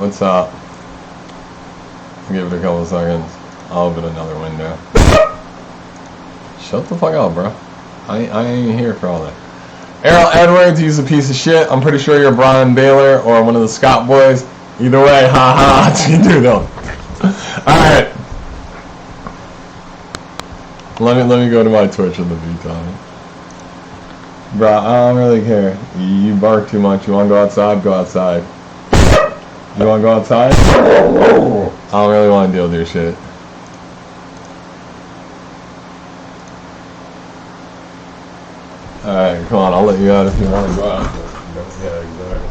what's up? I'll give it a couple of seconds. I'll open another window. Shut the fuck up, bro. I ain't here for all that. Errol Edwards, he's a piece of shit. I'm pretty sure you're Brian Baylor or one of the Scott boys. Either way, haha, what you do though. Alright. Let me go to my Twitch in the meantime. Bro, I don't really care. You bark too much. You wanna go outside? Go outside. You wanna go outside? I don't really wanna deal with your shit. Alright, come on, I'll let you out if you wanna go out. Yeah, exactly.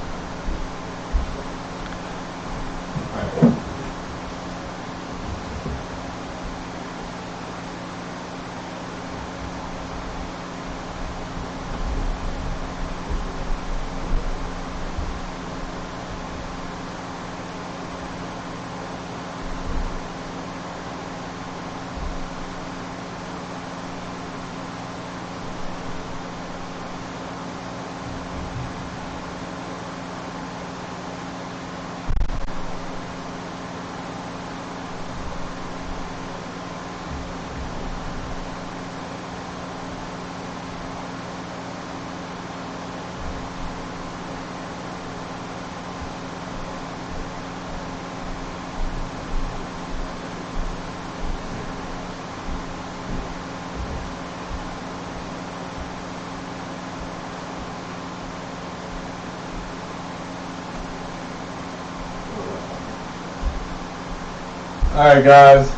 Alright guys,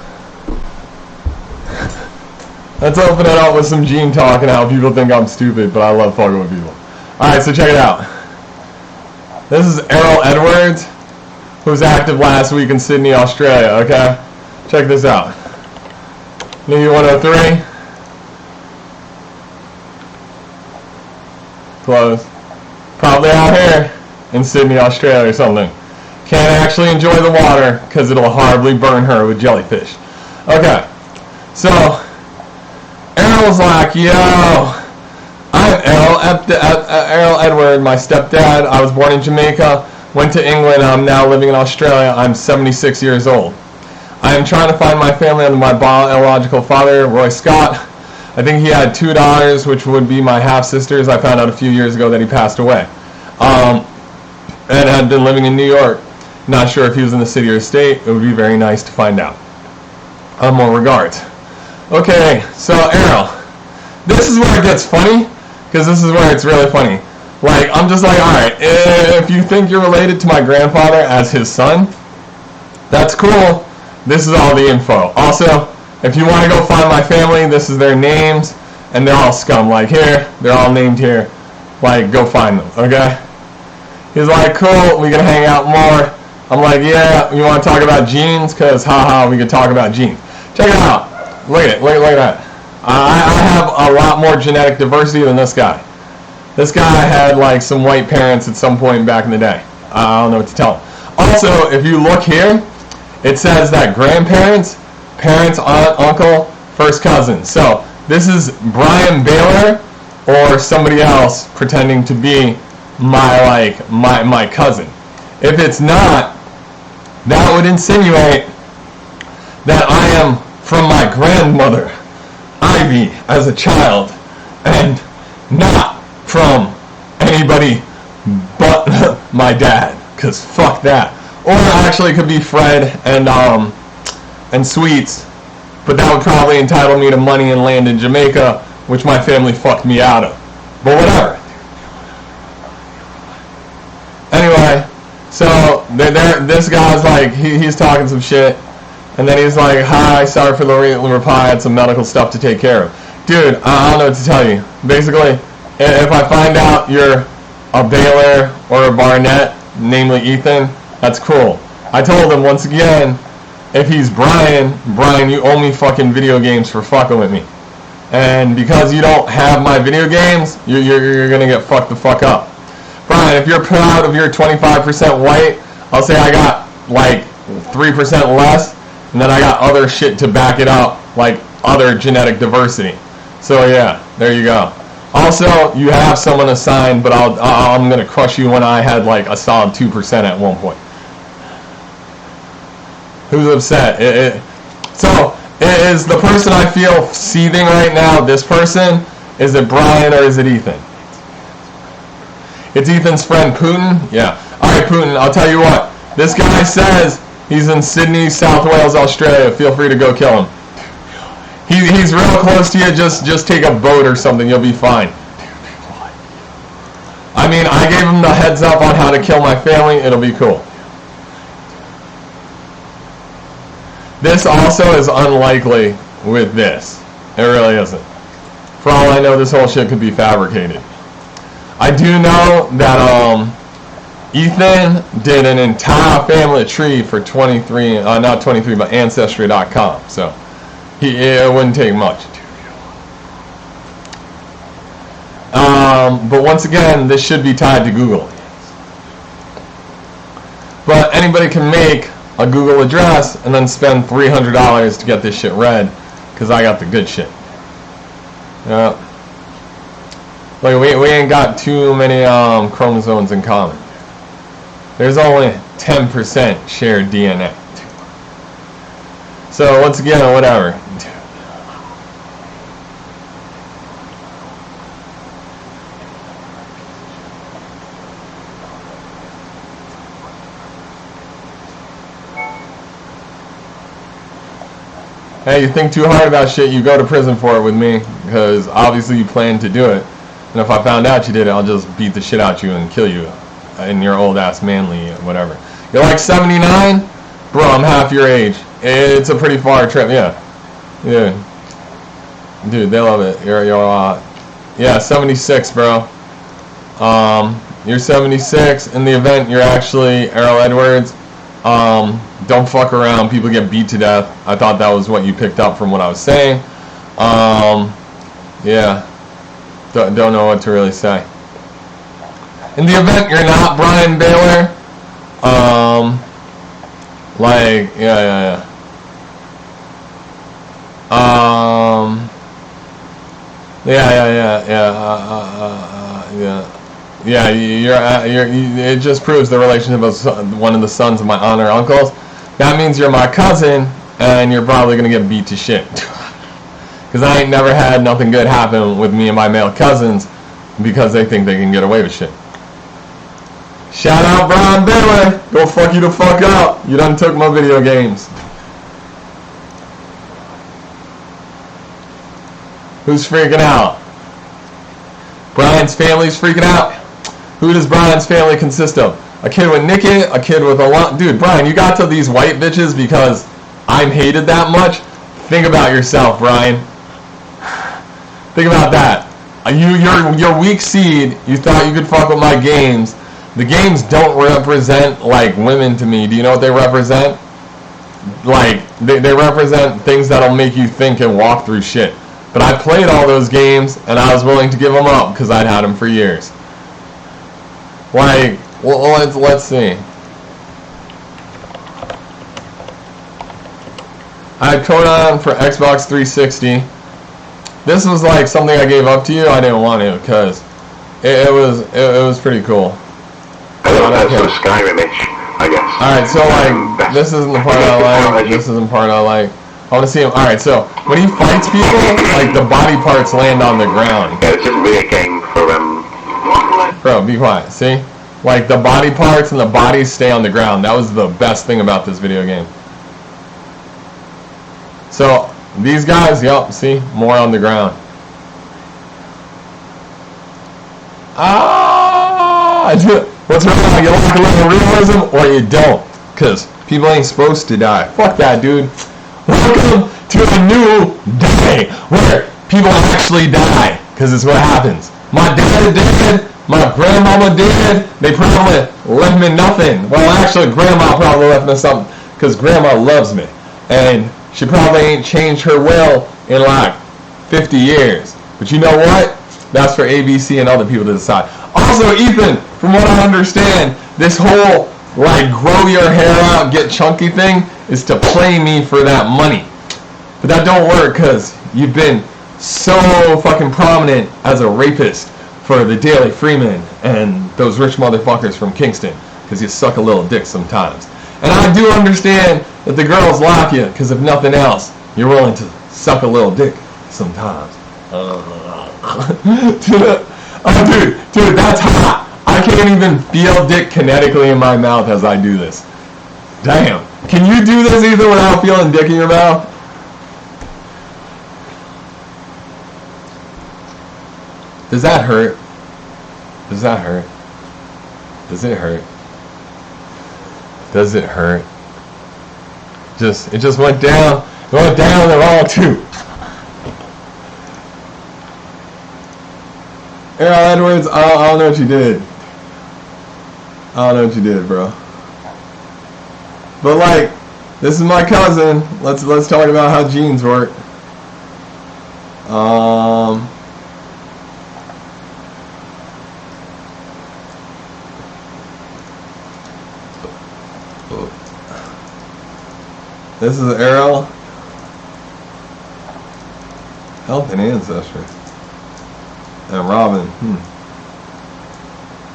let's open it up with some Gene talk and how people think I'm stupid, but I love fucking with people. Alright, so check it out. This is Errol Edwards, who was active last week in Sydney, Australia, okay? Check this out. Navy 103. Close. Probably out here in Sydney, Australia or something. Can't actually enjoy the water because it'll horribly burn her with jellyfish. Okay, so Errol's like, yo, I'm Errol Edward, my stepdad. I was born in Jamaica, went to England. I'm now living in Australia. I'm 76 years old. I am trying to find my family under my biological father, Roy Scott. I think he had 2 daughters, which would be my half-sisters. I found out a few years ago that he passed away. And had been living in New York. Not sure if he was in the city or state. It would be very nice to find out. More regards. Okay, so Errol, this is where it gets funny, because this is where it's really funny. Like, I'm just like, alright, if you think you're related to my grandfather as his son, that's cool. This is all the info. Also, if you want to go find my family, this is their names, and they're all scum. Like, here, they're all named here. Like, go find them, okay? He's like, cool, we can hang out more. I'm like, yeah, you want to talk about genes? Because, haha, we can talk about genes. Check it out. Look at it. Look at that. I have a lot more genetic diversity than this guy. This guy had, like, some white parents at some point back in the day. I don't know what to tell him. Also, if you look here, it says that grandparents, parents, aunt, uncle, first cousin. So, this is Brian Baylor or somebody else pretending to be my cousin. If it's not, that would insinuate that I am from my grandmother, Ivy, as a child, and not from anybody but my dad, because fuck that. Or actually it could be Fred and Sweets, but that would probably entitle me to money and land in Jamaica, which my family fucked me out of. But whatever. Anyway, so this guy's like, he's talking some shit, and then he's like, hi, sorry for the reply, I had some medical stuff to take care of. Dude, I don't know what to tell you. Basically, if I find out you're a Baylor or a Barnett, namely Ethan, that's cool. I told him, once again, if he's Brian, you owe me fucking video games for fucking with me. And because you don't have my video games, you're gonna get fucked the fuck up. Brian, if you're proud of your 25% white, I'll say I got like 3% less, and then I got other shit to back it up, like other genetic diversity. So yeah, there you go. Also, you have someone assigned, but I'm gonna crush you when I had like a solid 2% at one point. Who's upset? So, is the person I feel seething right now this person? Is it Brian or is it Ethan? It's Ethan's friend Putin? Yeah. Alright, Putin, I'll tell you what. This guy says he's in Sydney, South Wales, Australia. Feel free to go kill him. He's real close to you. Just take a boat or something. You'll be fine. I mean, I gave him the heads up on how to kill my family. It'll be cool. This also is unlikely with this. It really isn't. For all I know, this whole shit could be fabricated. I do know that Ethan did an entire family tree for 23, not 23, but Ancestry.com. So it wouldn't take much. But once again, this should be tied to Google. But anybody can make a Google address and then spend $300 to get this shit read, because I got the good shit. Like we ain't got too many chromosomes in common. There's only 10% shared DNA. So once again, whatever. Hey, you think too hard about shit, you go to prison for it with me, because obviously you plan to do it. And if I found out you did it, I'll just beat the shit out you and kill you in your old ass manly whatever. You're like 79? Bro, I'm half your age. It's a pretty far trip, yeah. Dude, they love it. You're yeah, 76, bro. You're 76. In the event you're actually Errol Edwards, don't fuck around. People get beat to death. I thought that was what you picked up from what I was saying. Yeah. Don't know what to really say. In the event you're not Brian Baylor, like, yeah. It just proves the relationship of one of the sons of my aunt or uncles. That means you're my cousin, and you're probably gonna get beat to shit. Because I ain't never had nothing good happen with me and my male cousins, because they think they can get away with shit. Shout out Brian Baylor. Go fuck you the fuck up. You done took my video games. Who's freaking out? Brian's family's freaking out. Who does Brian's family consist of? A kid with Nicky, a kid with a lot. Dude, Brian, you got to these white bitches because I'm hated that much? Think about yourself, Brian. Think about that. You're weak seed. You thought you could fuck with my games. The games don't represent, like, women to me. Do you know what they represent? Like, they represent things that'll make you think and walk through shit. But I played all those games, and I was willing to give them up because I'd had them for years. Like, well, let's see. I had Conan for Xbox 360. This was like something I gave up to you. I didn't want to because it was pretty cool. That's a Skyrim image, I guess. Alright, so like, this isn't the part I like, this isn't the part I like. I want to see him. Alright, so when he fights people, like the body parts land on the ground. Yeah, it's just really a game for Bro, be quiet. See? Like the body parts and the bodies stay on the ground. That was the best thing about this video game. So these guys, yup, see? More on the ground. What's wrong? You like a little realism or you don't? Because people ain't supposed to die. Fuck that, dude. Welcome to a new day where people actually die. Because it's what happens. My dad did. My grandmama did. They probably left me nothing. Well, actually, grandma probably left me something. Because grandma loves me. And she probably ain't changed her will in like 50 years. But you know what? That's for ABC and other people to decide. Also, Ethan, from what I understand, this whole, like, grow your hair out, get chunky thing is to play me for that money. But that don't work because you've been so fucking prominent as a rapist for the Daily Freeman and those rich motherfuckers from Kingston because you suck a little dick sometimes. And I do understand that the girls like you, because if nothing else, you're willing to suck a little dick sometimes. Dude, that's hot. I can't even feel dick kinetically in my mouth as I do this. Damn. Can you do this either without feeling dick in your mouth? Does that hurt? Does that hurt? Does it hurt? Does it hurt? It just went down. It went down the wrong tube. Errol Edwards, I don't know what you did. I don't know what you did, bro. But like, this is my cousin. Let's talk about how genes work. This is Errol. Health and ancestry. And Robin.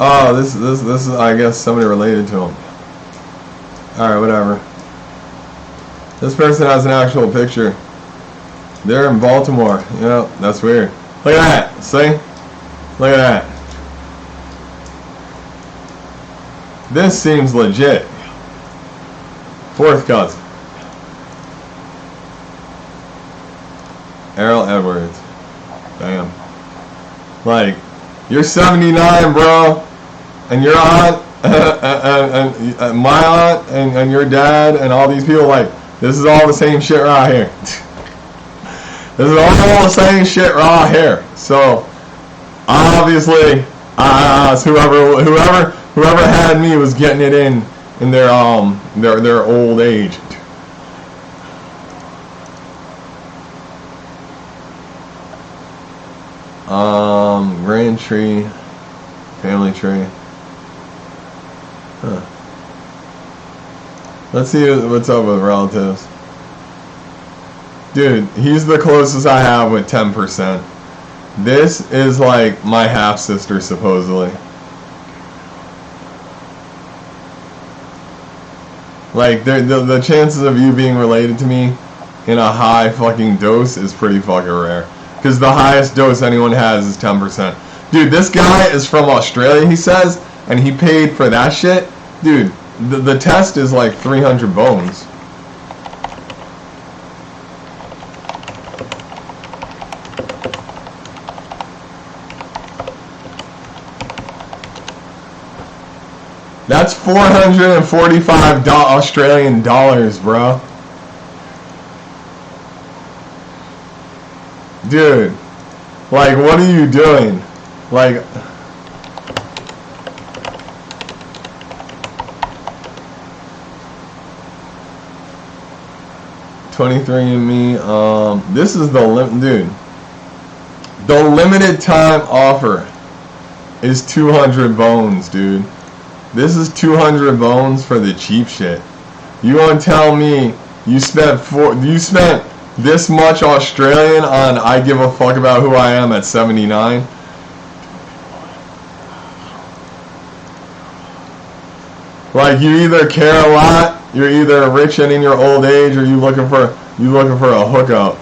Oh, this is, I guess, somebody related to him. Alright, whatever. This person has an actual picture. They're in Baltimore. Yep, that's weird. Look at that. See? Look at that. This seems legit. Fourth cousin. Errol Edwards. Damn. Like, you're 79, bro, and your aunt, and my aunt, and your dad, and all these people, like, this is all the same shit right here. This is all the same shit right here. So, obviously, whoever had me was getting it in their old age. Grand tree, family tree. Huh. Let's see what's up with relatives. Dude, he's the closest I have with 10%. This is like my half sister, supposedly. Like, the chances of you being related to me in a high fucking dose is pretty fucking rare. Because the highest dose anyone has is 10%. Dude, this guy is from Australia, he says, and he paid for that shit. Dude, the test is like 300 bones. That's 445 Australian dollars, bro. Dude, like, what are you doing? Like, $23andMe. This is the dude. The limited time offer is 200 bones, dude. This is 200 bones for the cheap shit. You want to tell me you spent this much Australian on I give a fuck about who I am at 79? Like, you either care a lot, you're either rich and in your old age, or you looking for a hookup.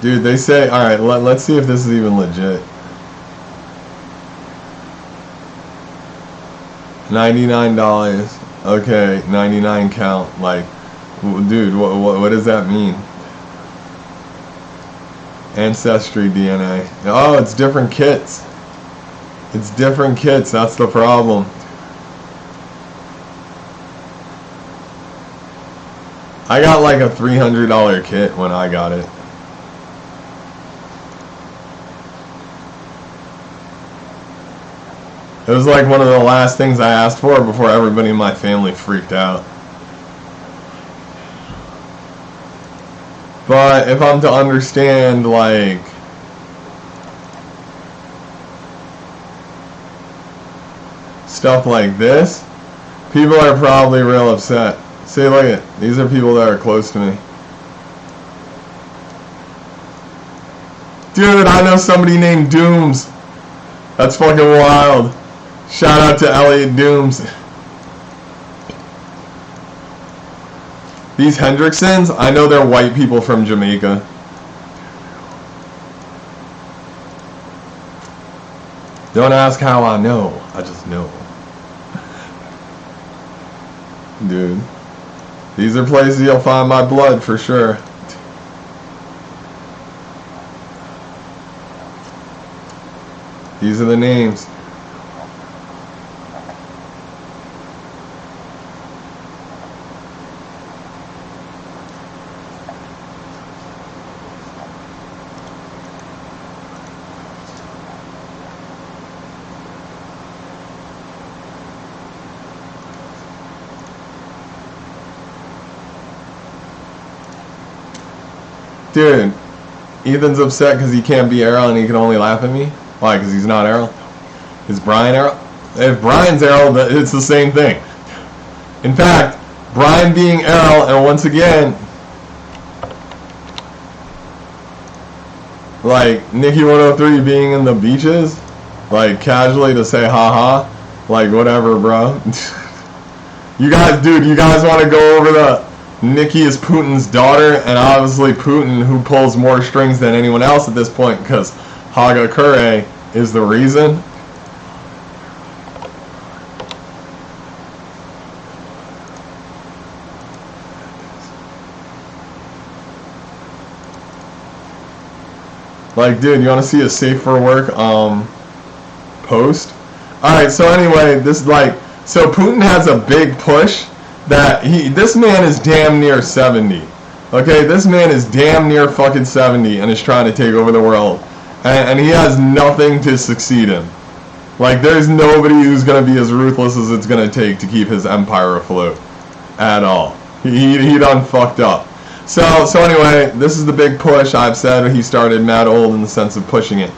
Dude, they say, alright, let's see if this is even legit. $99. Okay, 99 count. Like, dude, what does that mean? Ancestry DNA. Oh, it's different kits. It's different kits, that's the problem. I got like a $300 kit when I got it. It was like one of the last things I asked for before everybody in my family freaked out. But if I'm to understand, like, stuff like this, people are probably real upset. See, look at it. These are people that are close to me. Dude, I know somebody named Dooms. That's fucking wild. Shout out to Elliot Dooms. These Hendricksons, I know they're white people from Jamaica. Don't ask how I know. I just know. Dude. These are places you'll find my blood for sure. These are the names. Dude, Ethan's upset because he can't be Errol and he can only laugh at me. Why? Because he's not Errol? Is Brian Errol? If Brian's Errol, it's the same thing. In fact, Brian being Errol, and once again, like Nikki 103 being in the beaches, like casually to say haha, like whatever, bro. You guys, dude, you guys want to go over the Nikki is Putin's daughter, and obviously Putin, who pulls more strings than anyone else at this point, because Haga Kure is the reason. Like, dude, you want to see a safe for work post? Alright, so anyway, this so Putin has a big push that this man is damn near 70. Okay, this man is damn near fucking 70 and is trying to take over the world. And he has nothing to succeed in. Like, there's nobody who's going to be as ruthless as it's going to take to keep his empire afloat. At all. He done fucked up. So anyway, this is the big push. I've said he started mad old in the sense of pushing it.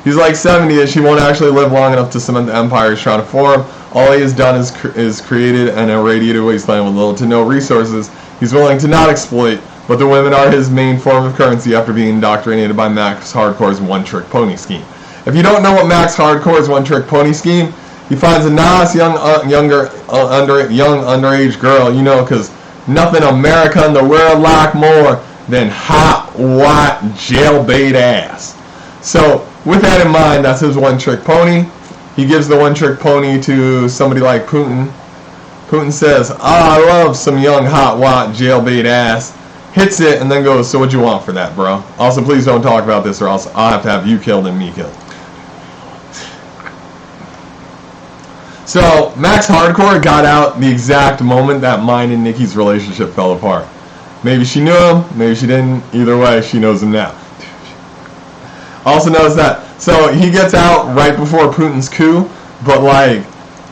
He's like 70ish. He won't actually live long enough to cement the empire he's trying to form. All he has done is created an irradiated wasteland with little to no resources he's willing to not exploit, but the women are his main form of currency after being indoctrinated by Max Hardcore's one-trick pony scheme. If you don't know what Max Hardcore's one-trick pony scheme, he finds a nice young underage girl, you know, because nothing America in the world like more than hot, white, jailbait ass. So, with that in mind, that's his one-trick pony. He gives the one-trick pony to somebody like Putin. Putin says, I love some young, hot, white, jailbait ass. Hits it and then goes, so what you want for that, bro? Also, please don't talk about this or else I'll have to have you killed and me killed. So, Max Hardcore got out the exact moment that mine and Nikki's relationship fell apart. Maybe she knew him, maybe she didn't. Either way, she knows him now. Also knows that. So he gets out right before Putin's coup, but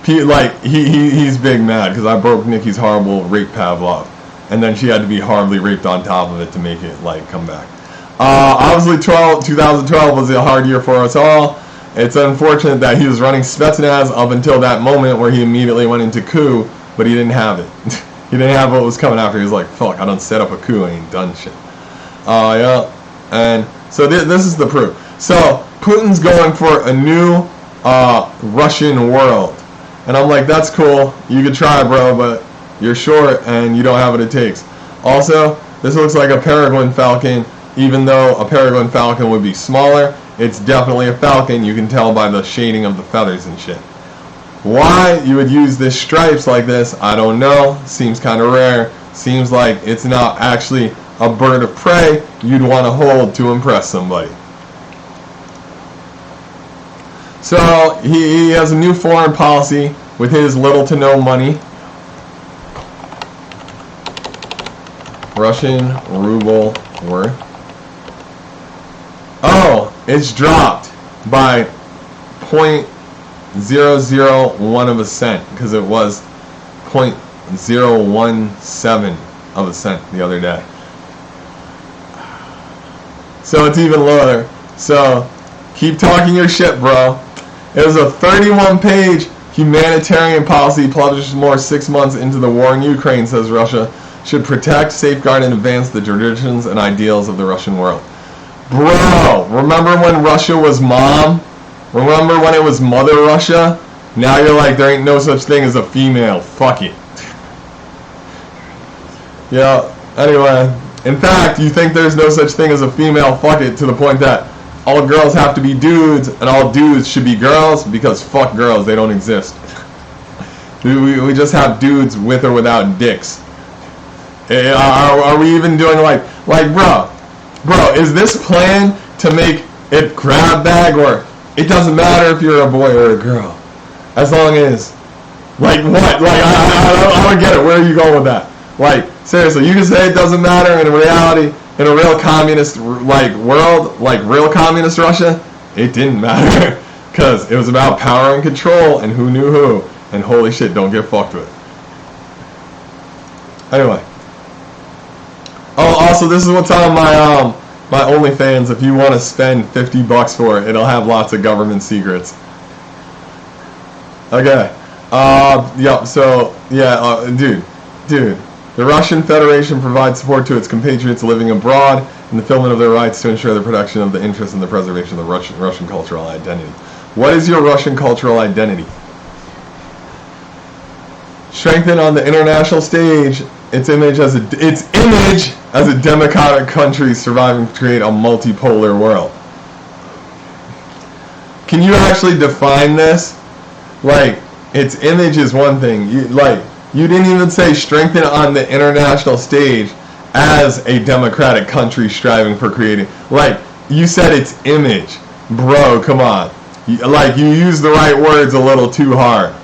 he's big mad because I broke Nikki's horrible rape Pavlov, and then she had to be horribly raped on top of it to make it come back. Obviously, 2012 was a hard year for us all. It's unfortunate that he was running Spetsnaz up until that moment where he immediately went into coup, but he didn't have it. He didn't have what was coming after. He was like, fuck, I done set up a coup, I ain't done shit. Yeah, and so this is the proof. So Putin's going for a new Russian world. And I'm like, that's cool. You could try, bro, but you're short and you don't have what it takes. Also, this looks like a peregrine falcon, even though a peregrine falcon would be smaller. It's definitely a falcon. You can tell by the shading of the feathers and shit. Why you would use this stripes like this, I don't know. Seems kind of rare. Seems like it's not actually a bird of prey you'd want to hold to impress somebody. So he has a new foreign policy with his little to no money. Russian ruble worth. Oh, it's dropped by 0.001 of a cent because it was 0.017 of a cent the other day. So it's even lower. So keep talking your shit, bro. It was a 31-page humanitarian policy published more 6 months into the war in Ukraine, says Russia should protect, safeguard, and advance the traditions and ideals of the Russian world. Bro, remember when Russia was mom? Remember when it was Mother Russia? Now you're like, there ain't no such thing as a female. Fuck it. Yeah, anyway. In fact, you think there's no such thing as a female? Fuck it, to the point that all girls have to be dudes and all dudes should be girls, because fuck girls, they don't exist. We just have dudes with or without dicks. Are we even doing like bro, is this plan to make it grab bag, or it doesn't matter if you're a boy or a girl, as long as, like, what? Like, I don't get it. Where are you going with that? Like, seriously, you can say it doesn't matter. In reality, in a real communist like world, like real communist Russia, it didn't matter, because it was about power and control and who knew who. And holy shit, don't get fucked with. Anyway. Oh, also, this is what's on my OnlyFans. If you want to spend $50 for it, it'll have lots of government secrets. Okay. Yep. So yeah, dude. The Russian Federation provides support to its compatriots living abroad in the fulfillment of their rights to ensure the protection of the interests and the preservation of the Russian cultural identity. What is your Russian cultural identity? Strengthen on the international stage its image as a democratic country surviving to create a multipolar world. Can you actually define this? Like, its image is one thing. You didn't even say strengthen on the international stage as a democratic country striving for creating. Like, you said its image. Bro, come on. You use the right words a little too hard.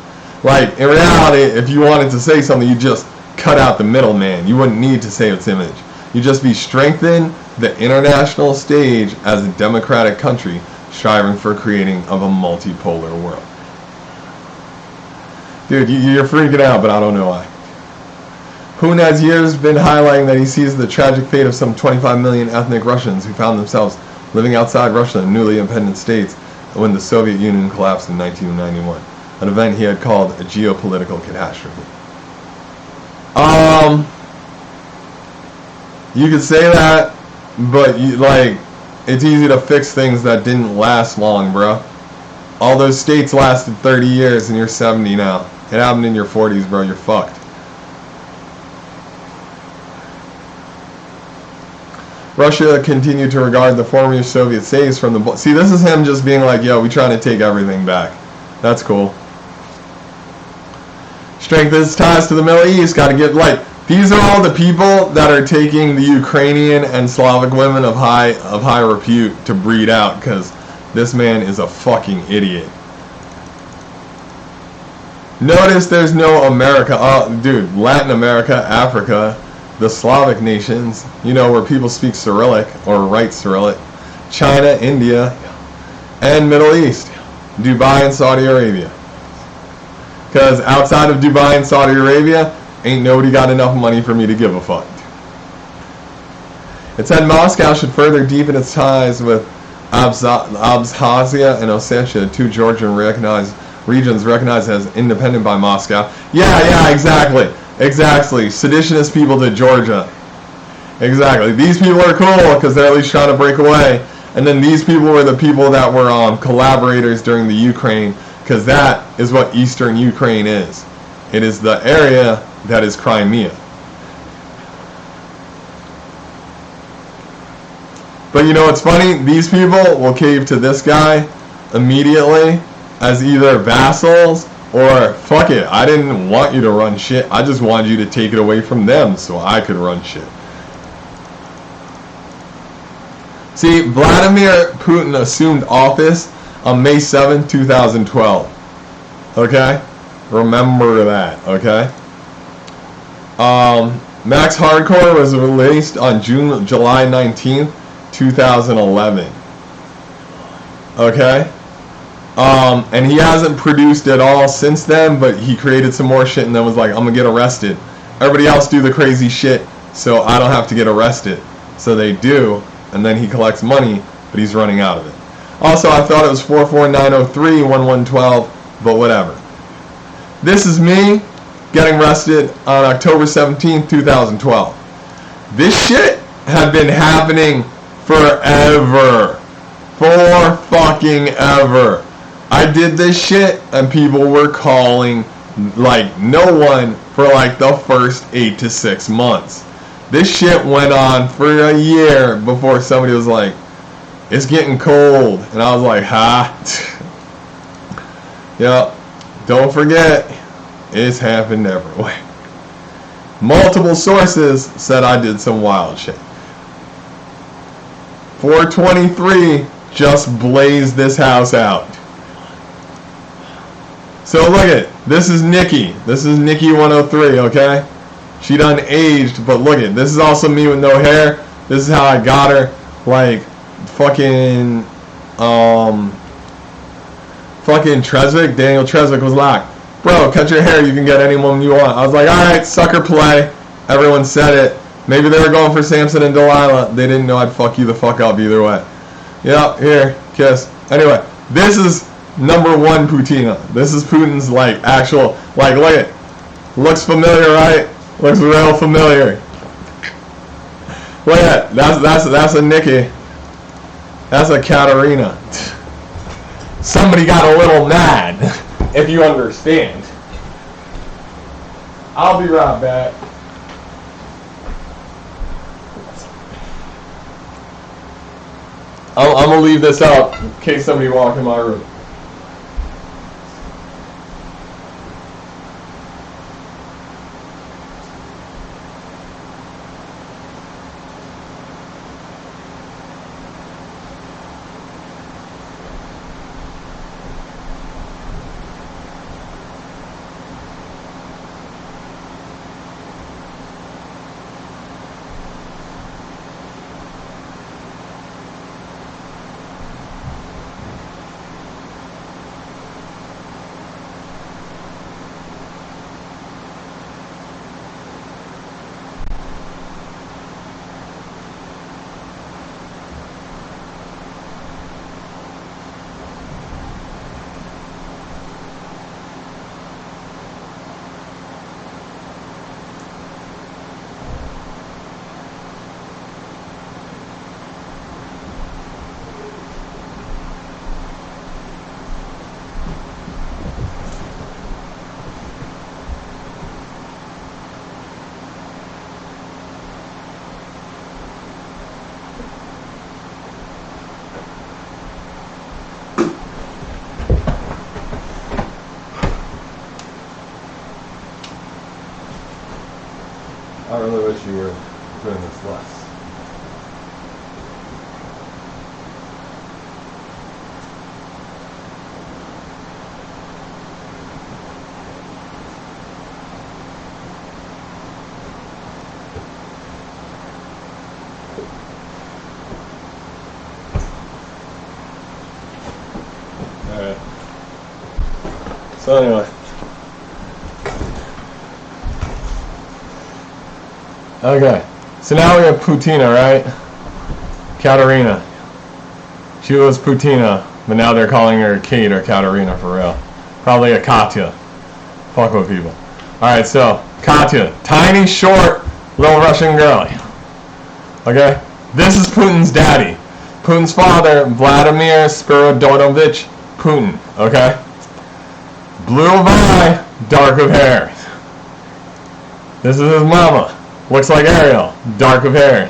Like, in reality, if you wanted to say something, you just cut out the middleman. You wouldn't need to say its image. You just be strengthen the international stage as a democratic country striving for creating of a multipolar world. Dude, you're freaking out, but I don't know why. Putin has years been highlighting that he sees the tragic fate of some 25 million ethnic Russians who found themselves living outside Russia in newly independent states when the Soviet Union collapsed in 1991. An event he had called a geopolitical catastrophe. You could say that, but it's easy to fix things that didn't last long, bro. All those states lasted 30 years and you're 70 now. It happened in your 40s, bro. You're fucked. Russia continued to regard the former Soviet states from the... See, this is him just being like, yo, we trying to take everything back. That's cool. Strengthen its ties to the Middle East. Got to get, these are all the people that are taking the Ukrainian and Slavic women of high repute to breed out, because this man is a fucking idiot. Notice there's no America. Oh, dude, Latin America, Africa, the Slavic nations, where people speak Cyrillic or write Cyrillic, China, India, and Middle East, Dubai and Saudi Arabia. Because outside of Dubai and Saudi Arabia, ain't nobody got enough money for me to give a fuck. It said Moscow should further deepen its ties with Abkhazia and Ossetia, two Georgian regions recognized as independent by Moscow. Yeah, exactly. Seditionist people to Georgia. Exactly. These people are cool because they're at least trying to break away. And then these people were the people that were collaborators during the Ukraine, because that is what Eastern Ukraine is. It is the area that is Crimea. But you know what's funny? These people will cave to this guy immediately as either vassals or, fuck it, I didn't want you to run shit. I just wanted you to take it away from them so I could run shit. See, Vladimir Putin assumed office on May 7, 2012. Okay? Remember that, okay? Max Hardcore was released on July 19th, 2011. Okay? And he hasn't produced at all since then, but he created some more shit and then was like, I'm gonna get arrested. Everybody else do the crazy shit, so I don't have to get arrested. So they do, and then he collects money, but he's running out of it. Also, I thought it was 44903-1112, but whatever. This is me getting arrested on October 17th, 2012. This shit had been happening forever. For fucking ever. I did this shit and people were calling like no one for like the first 8 to 6 months. This shit went on for a year before somebody was like, it's getting cold. And I was like, ha. Yep. Don't forget, it's happened everywhere. Multiple sources said I did some wild shit. 423 just blazed this house out. So look at it. This is Nikki. This is Nikki 103, okay? She done aged, but look at it. This is also me with no hair. This is how I got her. Like, fucking Tresvik, Daniel Tresvik was like, bro, cut your hair, you can get any woman you want. I was like, alright, sucker play. Everyone said it. Maybe they were going for Samson and Delilah. They didn't know I'd fuck you the fuck up either way. Yep, here, kiss. Anyway, this is number 1 Putina. This is Putin's like actual, like look at it. Looks familiar, right? Looks real familiar. Look at that. That's a Nikki. That's a Katerina. Somebody got a little mad, if you understand. I'll be right back. I'm gonna leave this out in case somebody walked in my room. I really wish you were doing this less. Alright. So anyway. Okay, so now we have Putina, right? Katerina. She was Putina, but now they're calling her Kate or Katerina for real. Probably a Katya. Fuck with people. Alright, so, Katya. Tiny, short, little Russian girlie. Okay? This is Putin's daddy. Putin's father, Vladimir Spiridovich Putin. Okay? Blue of eye, dark of hair. This is his mama. Looks like Ariel, dark of hair.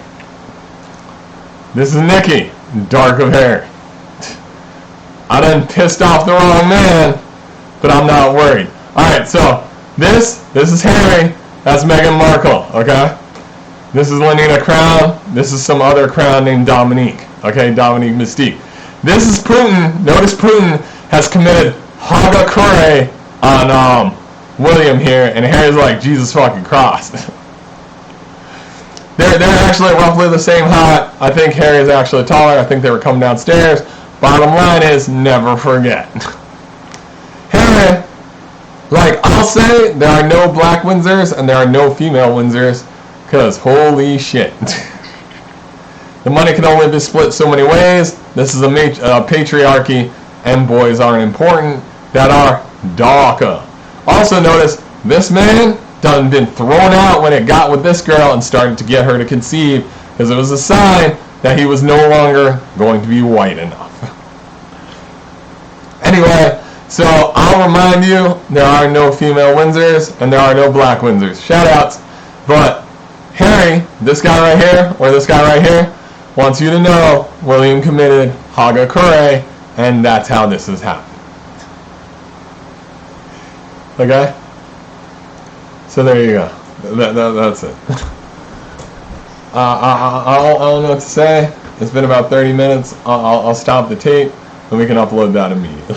This is Nikki, dark of hair. I done pissed off the wrong man, but I'm not worried. Alright, so this is Harry, that's Meghan Markle, okay? This is Lenina Crown, this is some other crown named Dominique, okay, Dominique Mystique. This is Putin. Notice Putin has committed hagakure on William here, and Harry's like, Jesus fucking Christ. They're actually roughly the same height. I think Harry is actually taller. I think they were coming downstairs. Bottom line is, never forget. Harry, like I'll say, there are no black Windsors and there are no female Windsors, because holy shit. The money can only be split so many ways. This is a patriarchy, and boys aren't important that are darker. Also notice, this man done been thrown out when it got with this girl and started to get her to conceive, because it was a sign that he was no longer going to be white enough. Anyway, So I'll remind you, there are no female Windsors and there are no black Windsors. Shout outs. But Harry, this guy right here, or this guy right here, wants you to know William committed Haga Kure, and that's how this has happened. Okay? So there you go. That's it. I don't know what to say. It's been about 30 minutes. I'll stop the tape, and we can upload that immediately.